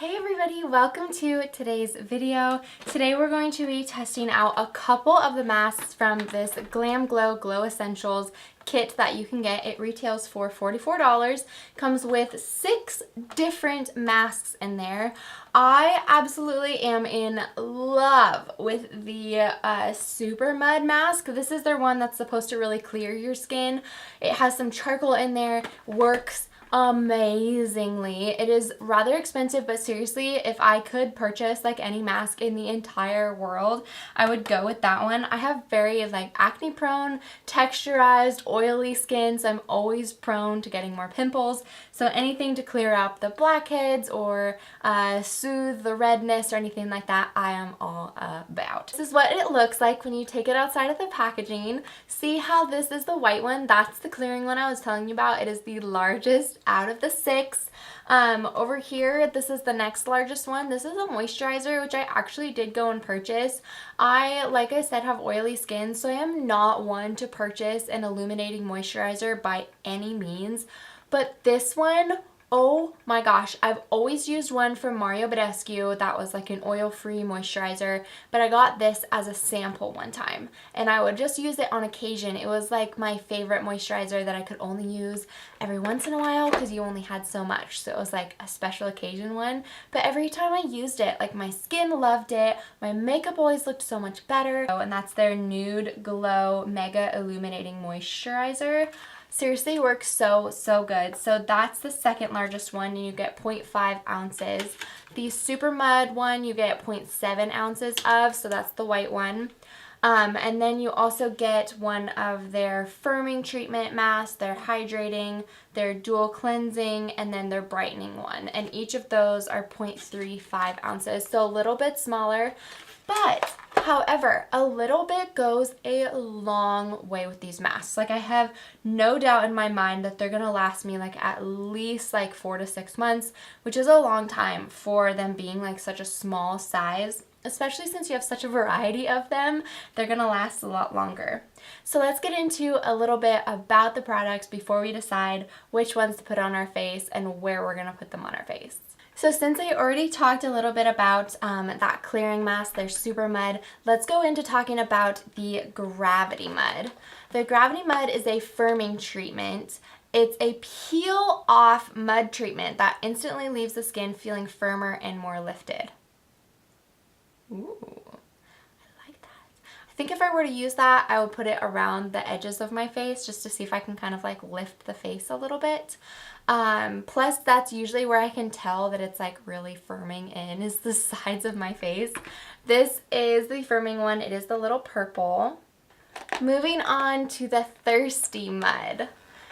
Hey everybody, welcome to today's video. Today we're going to be testing out a couple of the masks from this Glam Glow Glow Essentials kit that you can get. It retails for $44. Comes with 6 different masks in there. I absolutely am in love with the Super Mud mask. This is their one that's supposed to really clear your skin. It has some charcoal in there, works amazingly. It is rather expensive, but seriously, if I could purchase like any mask in the entire world, I would go with that one. I have very acne prone, texturized, oily skin, so I'm always prone to getting more pimples. So anything to clear up the blackheads or soothe the redness or anything like that, I am all about. This is what it looks like when you take it outside of the packaging. See how this is the white one? That's the clearing one I was telling you about. It is the largest out of the 6. Over here, this is the next largest one. This is a moisturizer, which I actually did go and purchase. Like I said, have oily skin, so I am not one to purchase an illuminating moisturizer by any means. But this one, oh my gosh, I've always used one from Mario Badescu that was like an oil-free moisturizer, but I got this as a sample one time, and I would just use it on occasion. It was like my favorite moisturizer that I could only use every once in a while because you only had so much, so it was like a special occasion one. But every time I used it, like my skin loved it, my makeup always looked so much better. And that's their Nude Glow Mega Illuminating Moisturizer. Seriously, works so good. So that's the second largest one, and you get 0.5 ounces. The Super Mud one you get 0.7 ounces of, so that's the white one. And then you also get one of their firming treatment masks, their hydrating, their dual cleansing, and then their brightening one. And each of those are 0.35 ounces, so a little bit smaller. But, however, a little bit goes a long way with these masks. Like, I have no doubt in my mind that they're going to last me like at least like 4 to 6 months, which is a long time for them being like such a small size. Especially since you have such a variety of them, they're going to last a lot longer. So let's get into a little bit about the products before we decide which ones to put on our face and where we're going to put them on our face. So since I already talked a little bit about that clearing mask, their Super Mud, let's go into talking about the Gravity Mud. The Gravity Mud is a firming treatment. It's a peel-off mud treatment that instantly leaves the skin feeling firmer and more lifted. Ooh, I like that. I think if I were to use that, I would put it around the edges of my face just to see if I can kind of like lift the face a little bit. Plus, that's usually where I can tell that it's like really firming in, is the sides of my face. This is the firming one. It is the little purple. Moving on to the Thirsty Mud.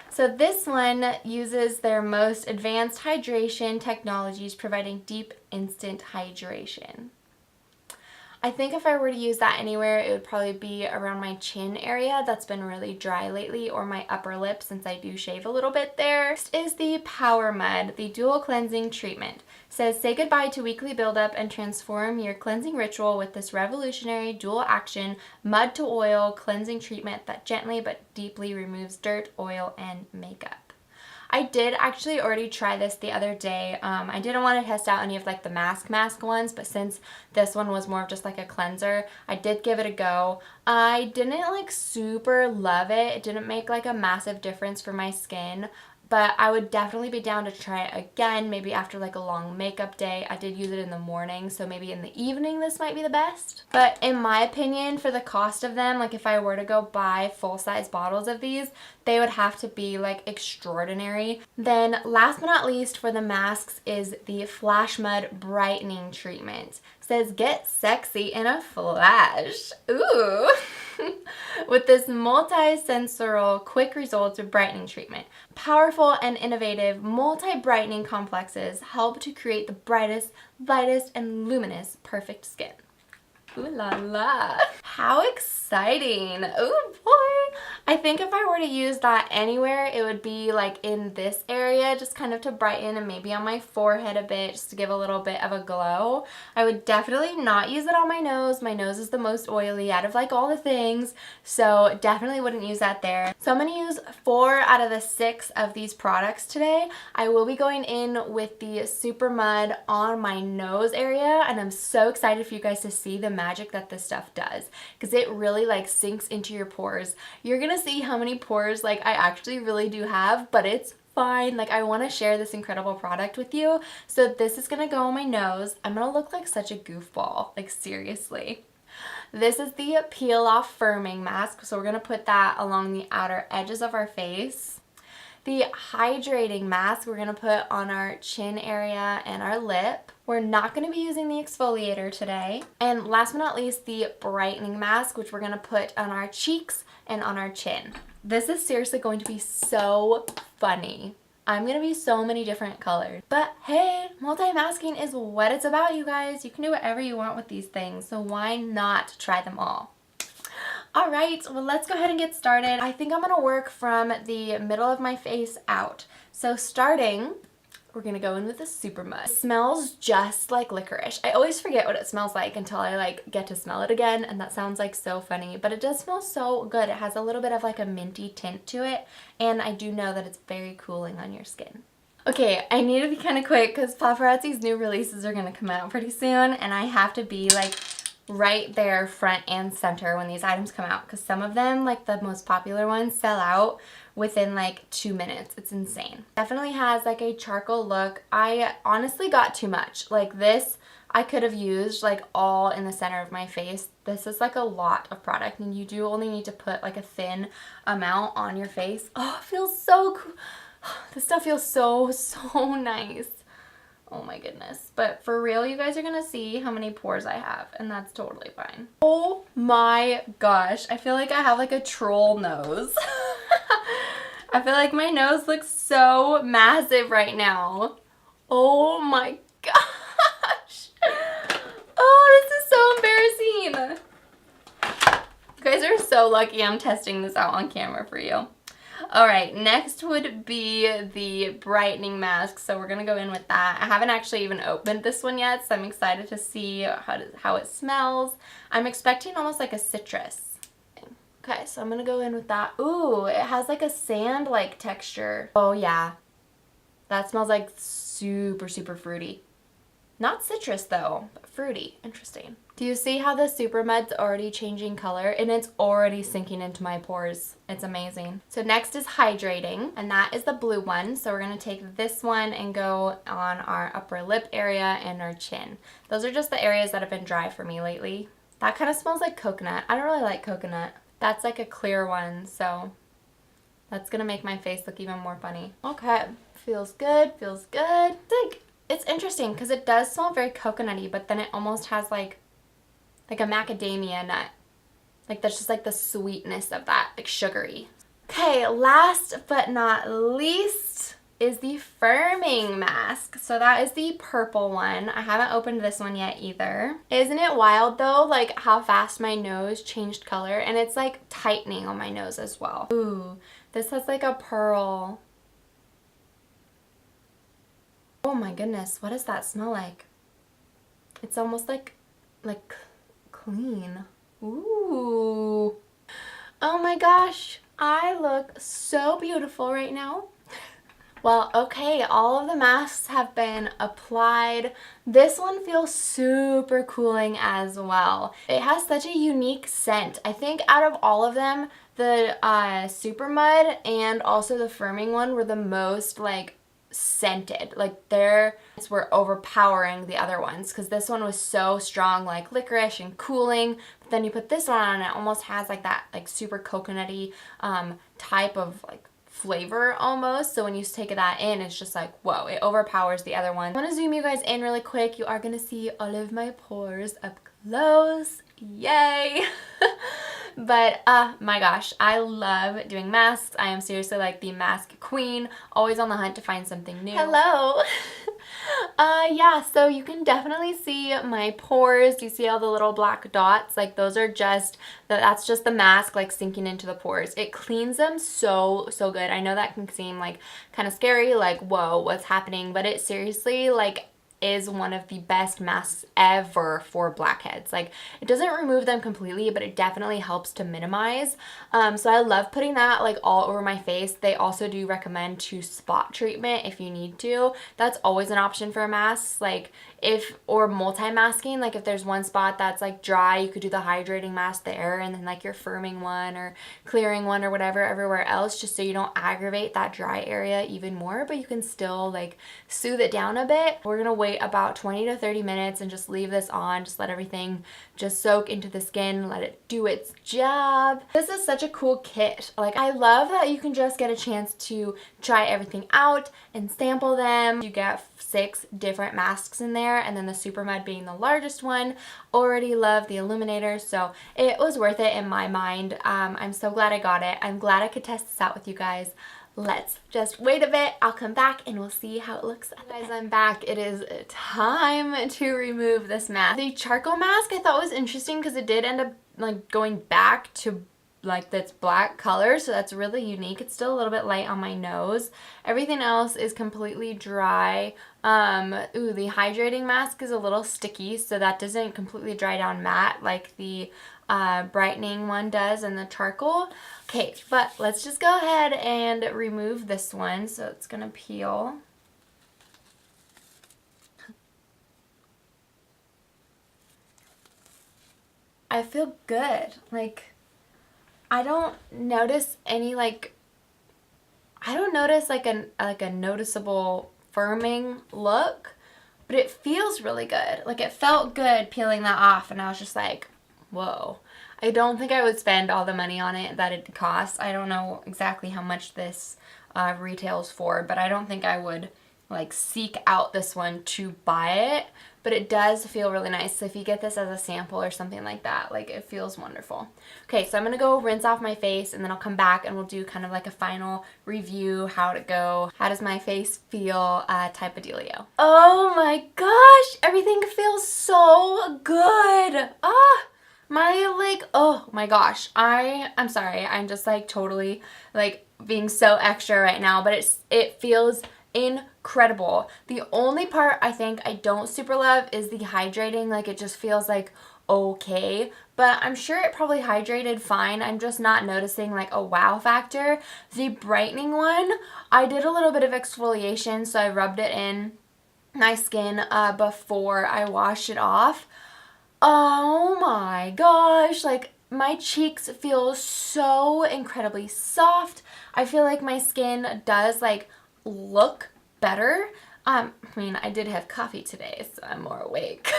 So this one uses their most advanced hydration technologies, providing deep instant hydration. I think if I were to use that anywhere, it would probably be around my chin area. That's been really dry lately, or my upper lip since I do shave a little bit there. Next is the Power Mud, the dual cleansing treatment. It says, say goodbye to weekly buildup and transform your cleansing ritual with this revolutionary dual action mud to oil cleansing treatment that gently but deeply removes dirt, oil, and makeup. I did actually already try this the other day. I didn't want to test out any of like the mask ones, but since this one was more of just like a cleanser, I did give it a go. I didn't like super love it. It didn't make like a massive difference for my skin, but I would definitely be down to try it again, maybe after like a long makeup day. I did use it in the morning, so maybe in the evening this might be the best. But in my opinion, for the cost of them, like if I were to go buy full-size bottles of these, they would have to be like extraordinary. Then last but not least for the masks is the Flash Mud Brightening Treatment. It says, get sexy in a flash. Ooh! With this multi-sensorial quick results brightening treatment. Powerful and innovative multi-brightening complexes help to create the brightest, lightest, and luminous perfect skin. Ooh la la. How exciting. Oh boy. I think if I were to use that anywhere, it would be like in this area, just kind of to brighten, and maybe on my forehead a bit, just to give a little bit of a glow. I would definitely not use it on my nose. My nose is the most oily out of like all the things, so definitely wouldn't use that there. So I'm going to use 4 out of the 6 of these products today. I will be going in with the Super Mud on my nose area, and I'm so excited for you guys to see the magic that this stuff does, because it really like sinks into your pores. You're gonna see how many pores like I actually really do have, but it's fine. Like, I want to share this incredible product with you. So this is gonna go on my nose. I'm gonna look like such a goofball, like seriously. This is the peel off firming mask, so we're gonna put that along the outer edges of our face. The hydrating mask we're gonna put on our chin area and our lip. We're not going to be using the exfoliator today. And last but not least, the brightening mask, which we're going to put on our cheeks and on our chin. This is seriously going to be so funny. I'm going to be so many different colors. But hey, multi-masking is what it's about, you guys. You can do whatever you want with these things, so why not try them all? All right, well, let's go ahead and get started. I think I'm going to work from the middle of my face out. So starting, we're gonna go in with the Super Mud. It smells just like licorice. I always forget what it smells like until I like get to smell it again, and that sounds like so funny, but it does smell so good. It has a little bit of like a minty tint to it, and I do know that it's very cooling on your skin. Okay, I need to be kind of quick because Paparazzi's new releases are gonna come out pretty soon, and I have to be like right there front and center when these items come out, because some of them, like the most popular ones, sell out within like 2 minutes. It's insane. Definitely has like a charcoal look. I honestly got too much. Like this, I could have used like all in the center of my face. This is like a lot of product, and you do only need to put like a thin amount on your face. Oh, it feels so cool. This stuff feels so nice. Oh my goodness. But for real, you guys are gonna see how many pores I have, and that's totally fine. Oh my gosh. I feel like I have like a troll nose. I feel like my nose looks so massive right now. Oh my gosh. Oh, this is so embarrassing. You guys are so lucky I'm testing this out on camera for you. Alright, next would be the brightening mask, so we're going to go in with that. I haven't actually even opened this one yet, so I'm excited to see how it smells. I'm expecting almost like a citrus. Okay, so I'm going to go in with that. Ooh, it has like a sand-like texture. Oh yeah, that smells like super fruity. Not citrus though, but fruity. Interesting. Do you see how the Super Mud's already changing color, and it's already sinking into my pores? It's amazing. So next is hydrating, and that is the blue one. So we're going to take this one and go on our upper lip area and our chin. Those are just the areas that have been dry for me lately. That kind of smells like coconut. I don't really like coconut. That's like a clear one, so that's going to make my face look even more funny. Okay, feels good, feels good. It's interesting because it does smell very coconutty, but then it almost has like a macadamia nut. Like that's just like the sweetness of that, like sugary. Okay, last but not least is the firming mask. So that is the purple one. I haven't opened this one yet either. Isn't it wild though, like how fast my nose changed color? And it's like tightening on my nose as well. Ooh, this has like a pearl. Oh my goodness, what does that smell like? It's almost like clean. Ooh. Oh my gosh, I look so beautiful right now. Well, okay, all of the masks have been applied. This one feels super cooling as well. It has such a unique scent. I think out of all of them, the Super Mud and also the firming one were the most like scented. Like theirs were overpowering the other ones, because this one was so strong, like licorice and cooling, but then you put this one on and it almost has like that like super coconutty type of like flavor almost. So when you take that in, it's just like, whoa, it overpowers the other one. I want to zoom you guys in really quick. You are going to see all of my pores up close. Yay! But my gosh, I love doing masks. I am seriously like the mask queen, always on the hunt to find something new. Hello. Yeah, so you can definitely see my pores. You see all the little black dots? Like those are just, that's just the mask like sinking into the pores. It cleans them so good. I know that can seem like kind of scary, like whoa, what's happening? But it seriously like is one of the best masks ever for blackheads. Like it doesn't remove them completely, but it definitely helps to minimize. So I love putting that like all over my face. They also do recommend to spot treatment if you need to. That's always an option for a mask. Like or multi-masking, like if there's one spot that's like dry, you could do the hydrating mask there and then like your firming one or clearing one or whatever everywhere else, just so you don't aggravate that dry area even more, but you can still like soothe it down a bit. We're gonna wait about 20 to 30 minutes and just leave this on, just let everything just soak into the skin, let it do its job. This is such a cool kit. Like I love that you can just get a chance to try everything out and sample them. You get 6 different masks in there, and then the Super Mud being the largest one. Already love the Illuminator, so it was worth it in my mind. I'm so glad I got it. I'm glad I could test this out with you guys. Let's just wait a bit. I'll come back and we'll see how it looks. Guys, I'm back. It is time to remove this mask. The charcoal mask I thought was interesting because it did end up like going back to like this black color, so that's really unique. It's still a little bit light on my nose. Everything else is completely dry. Ooh, the hydrating mask is a little sticky, so that doesn't completely dry down matte like the brightening one does and the charcoal. Okay, but let's just go ahead and remove this one. So it's gonna peel. I feel good. Like I don't notice any like, I don't notice like a noticeable firming look, but it feels really good. Like it felt good peeling that off, and I was just like, whoa. I don't think I would spend all the money on it that it costs. I don't know exactly how much this retails for, but I don't think I would like seek out this one to buy it, but it does feel really nice. So if you get this as a sample or something like that, like it feels wonderful. Okay, so I'm gonna go rinse off my face and then I'll come back and we'll do kind of like a final review, how to go, how does my face feel type of dealio. Oh my gosh, everything feels so good. Oh my gosh, I'm sorry, I'm just like totally like being so extra right now, but it feels incredible. The only part I think I don't super love is the hydrating. Like it just feels like okay, but I'm sure it probably hydrated fine. I'm just not noticing like a wow factor. The brightening one, I did a little bit of exfoliation, so I rubbed it in my skin before I washed it off. Oh my gosh, like my cheeks feel so incredibly soft. I feel like my skin does like look better. I mean, I did have coffee today, so I'm more awake.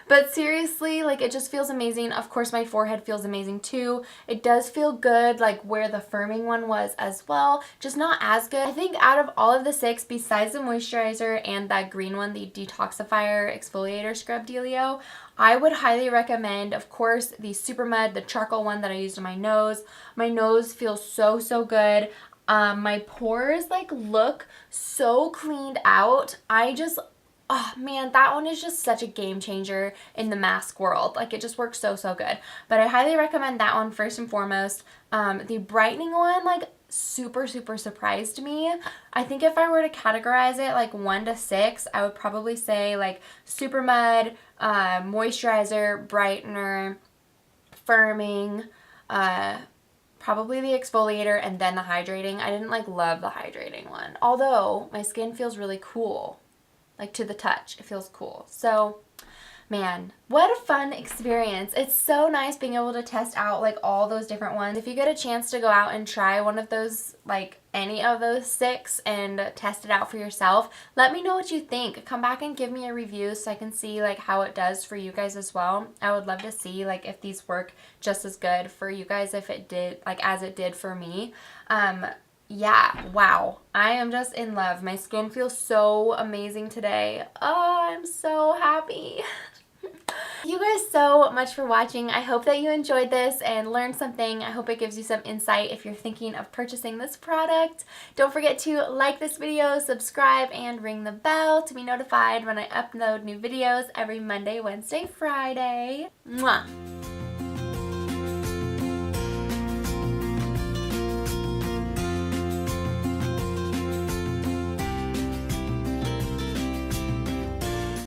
But seriously, like it just feels amazing. Of course, my forehead feels amazing too. It does feel good, like where the firming one was as well, just not as good. I think out of all of the 6, besides the moisturizer and that green one, the detoxifier exfoliator scrub dealio, I would highly recommend, of course, the Super Mud, the charcoal one that I used on my nose. My nose feels so good. My pores like look so cleaned out. Oh man, that one is just such a game changer in the mask world. Like it just works so good. But I highly recommend that one first and foremost. The brightening one like super surprised me. I think if I were to categorize it like 1 to 6, I would probably say like Super Mud, moisturizer, brightener, firming, probably the exfoliator, and then the hydrating. I didn't like love the hydrating one, although my skin feels really cool. Like to the touch, it feels cool. So man, what a fun experience. It's so nice being able to test out like all those different ones. If you get a chance to go out and try one of those, like any of those 6 and test it out for yourself, let me know what you think. Come back and give me a review so I can see like how it does for you guys as well. I would love to see like if these work just as good for you guys if it did, like as it did for me. Yeah, wow. I am just in love. My skin feels so amazing today. Oh, I'm so happy. Thank you guys so much for watching. I hope that you enjoyed this and learned something. I hope it gives you some insight if you're thinking of purchasing this product. Don't forget to like this video, subscribe, and ring the bell to be notified when I upload new videos every Monday, Wednesday, Friday. Mwah!